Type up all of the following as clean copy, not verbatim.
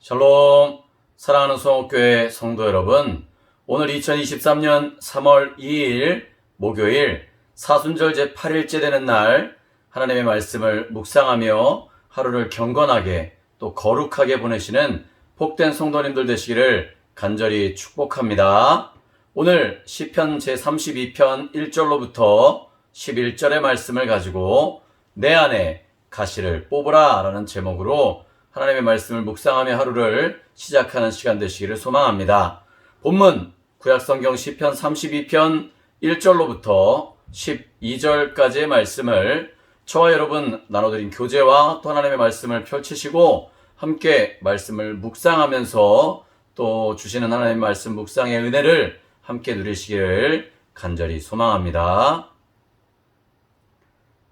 샬롬, 사랑하는 수원교회 성도 여러분, 오늘 2023년 3월 2일 목요일 사순절 제8일째 되는 날 하나님의 말씀을 묵상하며 하루를 경건하게 또 거룩하게 보내시는 복된 성도님들 되시기를 간절히 축복합니다. 오늘 시편 제32편 1절로부터 11절의 말씀을 가지고 내 안에 가시를 뽑으라 라는 제목으로 하나님의 말씀을 묵상하며 하루를 시작하는 시간 되시기를 소망합니다. 본문 구약성경 시편 32편 1절로부터 12절까지의 말씀을 저와 여러분 나눠드린 교제와 또 하나님의 말씀을 펼치시고 함께 말씀을 묵상하면서 또 주시는 하나님의 말씀 묵상의 은혜를 함께 누리시기를 간절히 소망합니다.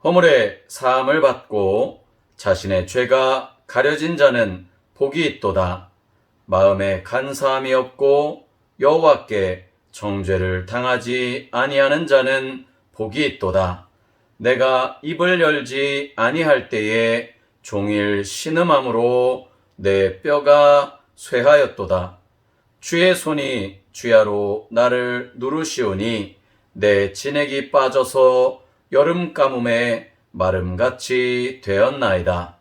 허물의 사함을 받고 자신의 죄가 가려진 자는 복이 있도다. 마음에 간사함이 없고 여호와께 정죄를 당하지 아니하는 자는 복이 있도다. 내가 입을 열지 아니할 때에 종일 신음함으로 내 뼈가 쇠하였도다. 주의 손이 주야로 나를 누르시오니 내 진액이 빠져서 여름 가뭄에 마름같이 되었나이다.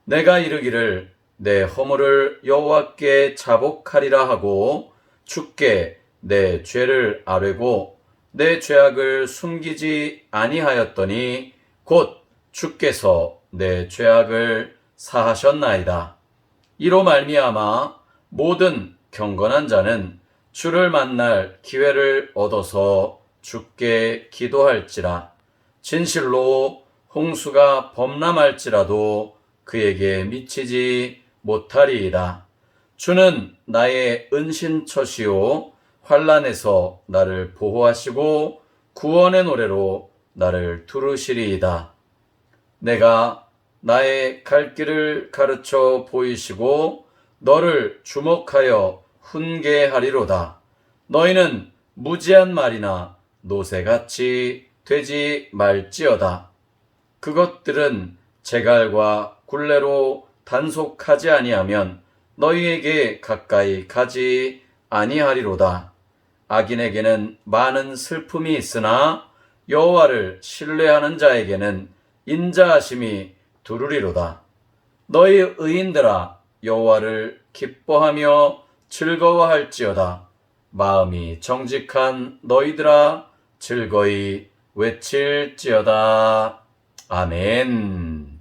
내가 이르기를 내 허물을 여호와께 자복하리라 하고 주께 내 죄를 아뢰고 내 죄악을 숨기지 아니하였더니 곧 주께서 내 죄악을 사하셨나이다. 이로 말미암아 모든 경건한 자는 주를 만날 기회를 얻어서 주께 기도할지라. 진실로 홍수가 범람할지라도 그에게 미치지 못하리이다. 주는 나의 은신처시요 환난에서 나를 보호하시고 구원의 노래로 나를 두르시리이다. 내가 나의 갈 길을 가르쳐 보이시고 너를 주목하여 훈계하리로다. 너희는 무지한 말이나 노새같이 되지 말지어다. 그것들은 제갈과 굴레로 단속하지 아니하면 너희에게 가까이 가지 아니하리로다. 악인에게는 많은 슬픔이 있으나 여호와를 신뢰하는 자에게는 인자하심이 두루리로다. 너희 의인들아 여호와를 기뻐하며 즐거워할지어다. 마음이 정직한 너희들아 즐거이 외칠지어다. 아멘.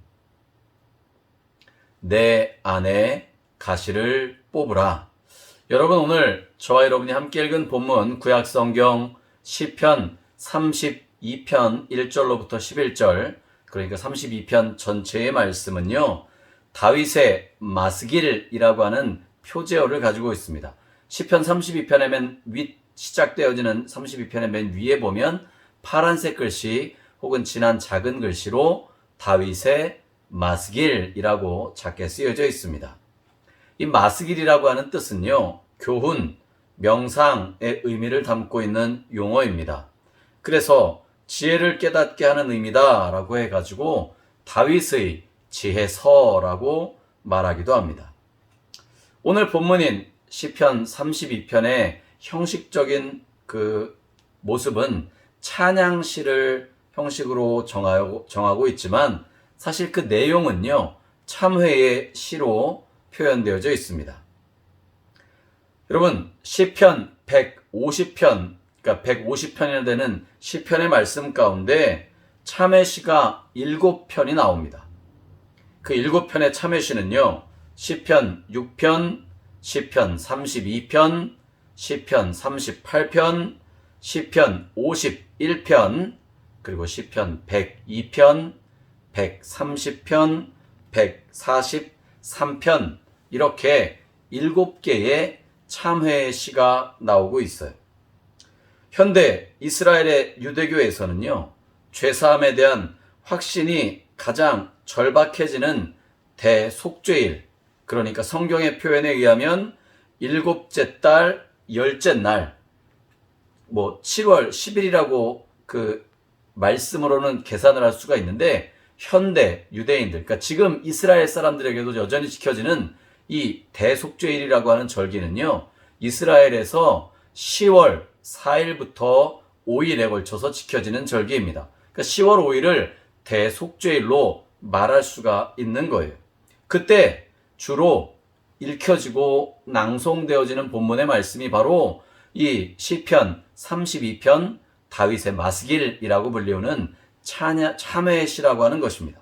내 안에 가시를 뽑으라. 여러분, 오늘 저와 여러분이 함께 읽은 본문 구약성경 시편 32편 1절로부터 11절, 그러니까 32편 전체의 말씀은요, 다윗의 마스길이라고 하는 표제어를 가지고 있습니다. 시편 32편의 맨 윗 시작되어지는 32편의 맨 위에 보면 파란색 글씨 혹은 진한 작은 글씨로 다윗의 마스길이라고 작게 쓰여져 있습니다. 이 마스길이라고 하는 뜻은요, 교훈, 명상의 의미를 담고 있는 용어입니다. 그래서 지혜를 깨닫게 하는 의미다 라고 해가지고 다윗의 지혜서라고 말하기도 합니다. 오늘 본문인 시편 32편의 형식적인 그 모습은 찬양시를 형식으로 정하고 있지만 사실 그 내용은요, 참회의 시로 표현되어져 있습니다. 여러분, 시편 150편, 그러니까 150편이나 되는 시편의 말씀 가운데 참회시가 7편이 나옵니다. 그 7편의 참회시는요, 시편 6편, 시편 32편, 시편 38편, 시편 51편, 그리고 시편 102편, 130편, 143편, 이렇게 7개의 참회의 시가 나오고 있어요. 현대 이스라엘의 유대교에서는요, 죄사함에 대한 확신이 가장 절박해지는 대속죄일, 그러니까 성경의 표현에 의하면 7째 달 10째 날, 7월 10일이라고 그 말씀으로는 계산을 할 수가 있는데, 현대 유대인들, 그러니까 지금 이스라엘 사람들에게도 여전히 지켜지는 이 대속죄일이라고 하는 절기는요, 이스라엘에서 10월 4일부터 5일에 걸쳐서 지켜지는 절기입니다. 그러니까 10월 5일을 대속죄일로 말할 수가 있는 거예요. 그때 주로 읽혀지고 낭송되어지는 본문의 말씀이 바로 이 시편 32편 다윗의 마스길이라고 불리우는 참회의 시라고 하는 것입니다.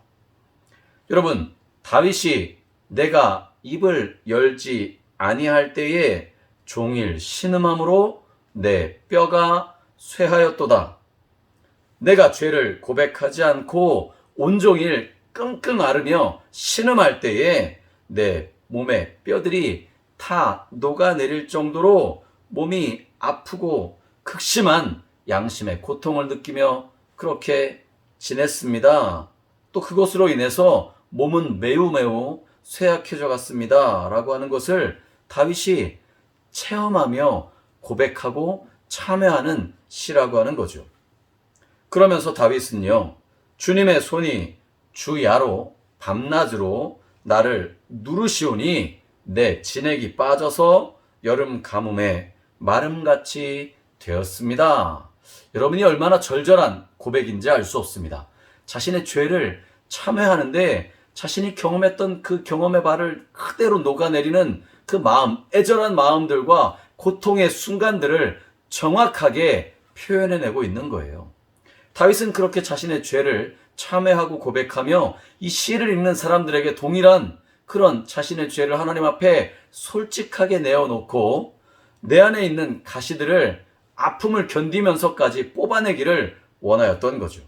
여러분, 다윗이 내가 입을 열지 아니할 때에 종일 신음함으로 내 뼈가 쇠하였도다. 내가 죄를 고백하지 않고 온종일 끙끙 앓으며 신음할 때에 내 몸의 뼈들이 다 녹아내릴 정도로 몸이 아프고 극심한 양심의 고통을 느끼며 그렇게 지냈습니다. 또 그것으로 인해서 몸은 매우 쇠약해져 갔습니다. 라고 하는 것을 다윗이 체험하며 고백하고 참회하는 시라고 하는 거죠. 그러면서 다윗은요, 주님의 손이 주야로 밤낮으로 나를 누르시오니 내 진액이 빠져서 여름 가뭄에 마름같이 되었습니다. 여러분이 얼마나 절절한 고백인지 알 수 없습니다. 자신의 죄를 참회하는데 자신이 경험했던 그 경험의 발을 그대로 녹아내리는 그 마음, 애절한 마음들과 고통의 순간들을 정확하게 표현해내고 있는 거예요. 다윗은 그렇게 자신의 죄를 참회하고 고백하며 이 시를 읽는 사람들에게 동일한 그런 자신의 죄를 하나님 앞에 솔직하게 내어놓고 내 안에 있는 가시들을 아픔을 견디면서까지 뽑아내기를 원하였던 거죠.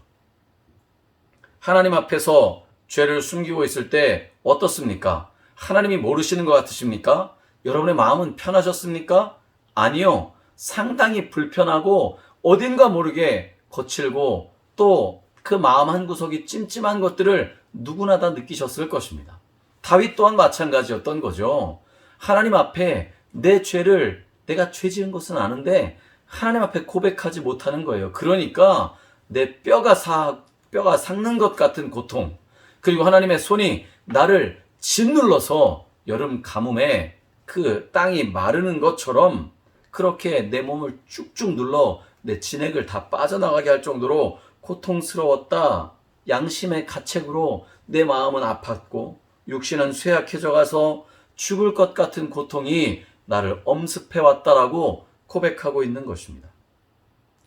하나님 앞에서 죄를 숨기고 있을 때 어떻습니까? 하나님이 모르시는 것 같으십니까? 여러분의 마음은 편하셨습니까? 아니요. 상당히 불편하고 어딘가 모르게 거칠고 또 그 마음 한구석이 찜찜한 것들을 누구나 다 느끼셨을 것입니다. 다윗 또한 마찬가지였던 거죠. 하나님 앞에 내 죄를 내가 죄 지은 것은 아는데 하나님 앞에 고백하지 못하는 거예요. 그러니까 내 뼈가 삭는 것 같은 고통, 그리고 하나님의 손이 나를 짓눌러서 여름 가뭄에 그 땅이 마르는 것처럼 그렇게 내 몸을 쭉쭉 눌러 내 진액을 다 빠져나가게 할 정도로 고통스러웠다. 양심의 가책으로 내 마음은 아팠고 육신은 쇠약해져 가서 죽을 것 같은 고통이 나를 엄습해왔다라고 고백하고 있는 것입니다.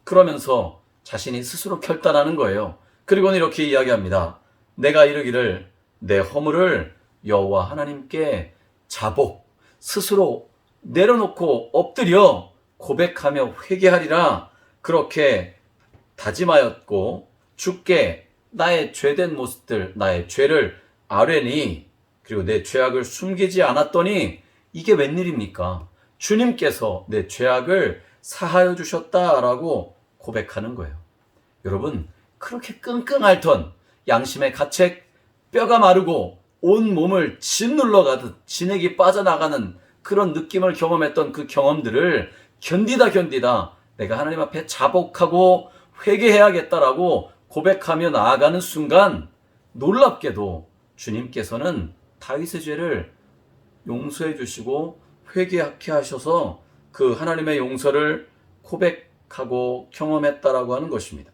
그러면서 자신이 스스로 결단하는 거예요. 그리고는 이렇게 이야기합니다. 내가 이르기를 내 허물을 여호와 하나님께 자복, 스스로 내려놓고 엎드려 고백하며 회개하리라. 그렇게 다짐하였고 주께 나의 죄된 모습들, 나의 죄를 아뢰니 그리고 내 죄악을 숨기지 않았더니 이게 웬일입니까? 주님께서 내 죄악을 사하여 주셨다라고 고백하는 거예요. 여러분, 그렇게 끙끙 앓던 양심의 가책, 뼈가 마르고 온 몸을 짓눌러 가듯 진액이 빠져나가는 그런 느낌을 경험했던 그 경험들을 견디다 내가 하나님 앞에 자복하고 회개해야겠다라고 고백하며 나아가는 순간 놀랍게도 주님께서는 다윗의 죄를 용서해 주시고 회개하게 하셔서 그 하나님의 용서를 고백하고 경험했다라고 하는 것입니다.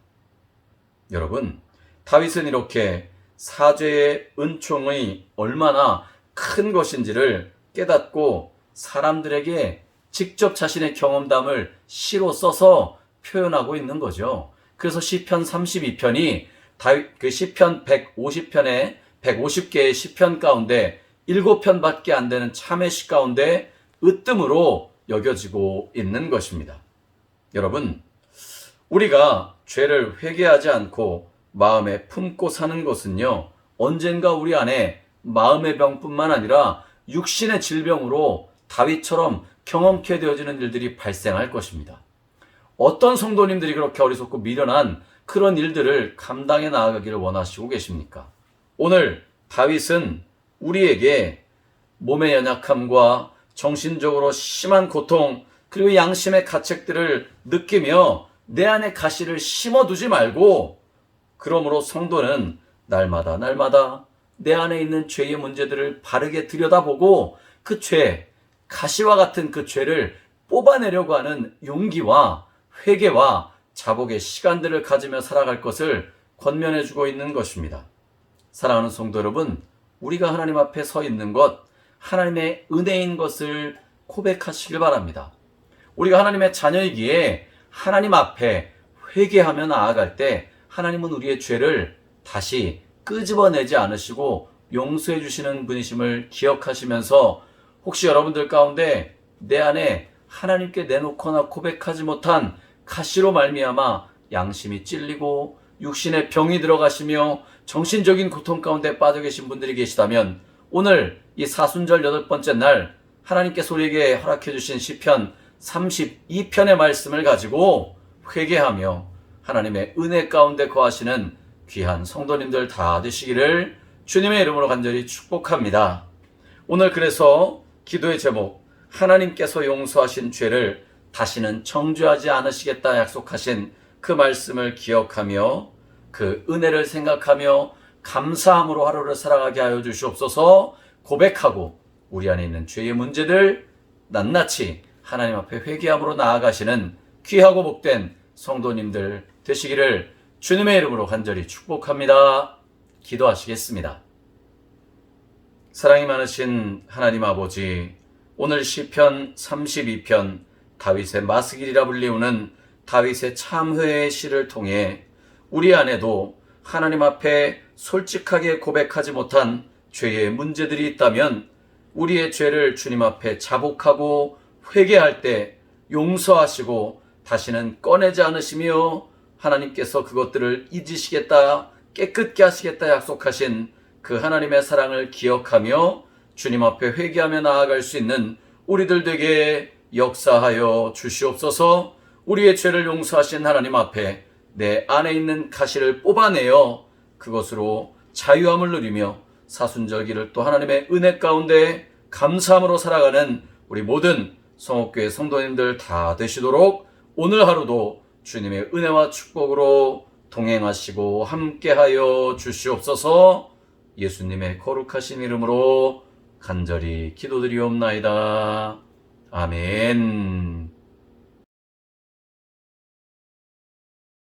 여러분, 다윗은 이렇게 사죄의 은총이 얼마나 큰 것인지를 깨닫고 사람들에게 직접 자신의 경험담을 시로 써서 표현하고 있는 거죠. 그래서 시편 32편이 다윗 그 시편 150편에 150개의 시편 가운데 7편밖에 안 되는 참회시 가운데 으뜸으로 여겨지고 있는 것입니다. 여러분, 우리가 죄를 회개하지 않고 마음에 품고 사는 것은요, 언젠가 우리 안에 마음의 병뿐만 아니라 육신의 질병으로 다윗처럼 경험케 되어지는 일들이 발생할 것입니다. 어떤 성도님들이 그렇게 어리석고 미련한 그런 일들을 감당해 나아가기를 원하시고 계십니까? 오늘 다윗은 우리에게 몸의 연약함과 정신적으로 심한 고통, 그리고 양심의 가책들을 느끼며 내 안에 가시를 심어두지 말고, 그러므로 성도는 날마다 내 안에 있는 죄의 문제들을 바르게 들여다보고 그 죄, 가시와 같은 그 죄를 뽑아내려고 하는 용기와 회개와 자복의 시간들을 가지며 살아갈 것을 권면해 주고 있는 것입니다. 사랑하는 성도 여러분, 우리가 하나님 앞에 서 있는 것, 하나님의 은혜인 것을 고백하시길 바랍니다. 우리가 하나님의 자녀이기에 하나님 앞에 회개하며 나아갈 때 하나님은 우리의 죄를 다시 끄집어내지 않으시고 용서해 주시는 분이심을 기억하시면서 혹시 여러분들 가운데 내 안에 하나님께 내놓거나 고백하지 못한 가시로 말미암아 양심이 찔리고 육신의 병이 들어가시며 정신적인 고통 가운데 빠져 계신 분들이 계시다면 오늘 이 사순절 8번째 날 하나님께서 우리에게 허락해 주신 시편 32편의 말씀을 가지고 회개하며 하나님의 은혜 가운데 거하시는 귀한 성도님들 다 되시기를 주님의 이름으로 간절히 축복합니다. 오늘 그래서 기도의 제목, 하나님께서 용서하신 죄를 다시는 정죄하지 않으시겠다 약속하신 그 말씀을 기억하며 그 은혜를 생각하며 감사함으로 하루를 살아가게 하여 주시옵소서. 고백하고 우리 안에 있는 죄의 문제들 낱낱이 하나님 앞에 회개함으로 나아가시는 귀하고 복된 성도님들 되시기를 주님의 이름으로 간절히 축복합니다. 기도하시겠습니다. 사랑이 많으신 하나님 아버지, 오늘 시편 32편 다윗의 마스길이라 불리우는 다윗의 참회의 시를 통해 우리 안에도 하나님 앞에 솔직하게 고백하지 못한 죄의 문제들이 있다면 우리의 죄를 주님 앞에 자복하고 회개할 때 용서하시고 다시는 꺼내지 않으시며 하나님께서 그것들을 잊으시겠다, 깨끗게 하시겠다 약속하신 그 하나님의 사랑을 기억하며 주님 앞에 회개하며 나아갈 수 있는 우리들 되게 역사하여 주시옵소서. 우리의 죄를 용서하신 하나님 앞에 내 안에 있는 가시를 뽑아내어 그것으로 자유함을 누리며 사순절기를 또 하나님의 은혜 가운데 감사함으로 살아가는 우리 모든 성옥교회 성도님들 다 되시도록 오늘 하루도 주님의 은혜와 축복으로 동행하시고 함께하여 주시옵소서. 예수님의 거룩하신 이름으로 간절히 기도드리옵나이다. 아멘.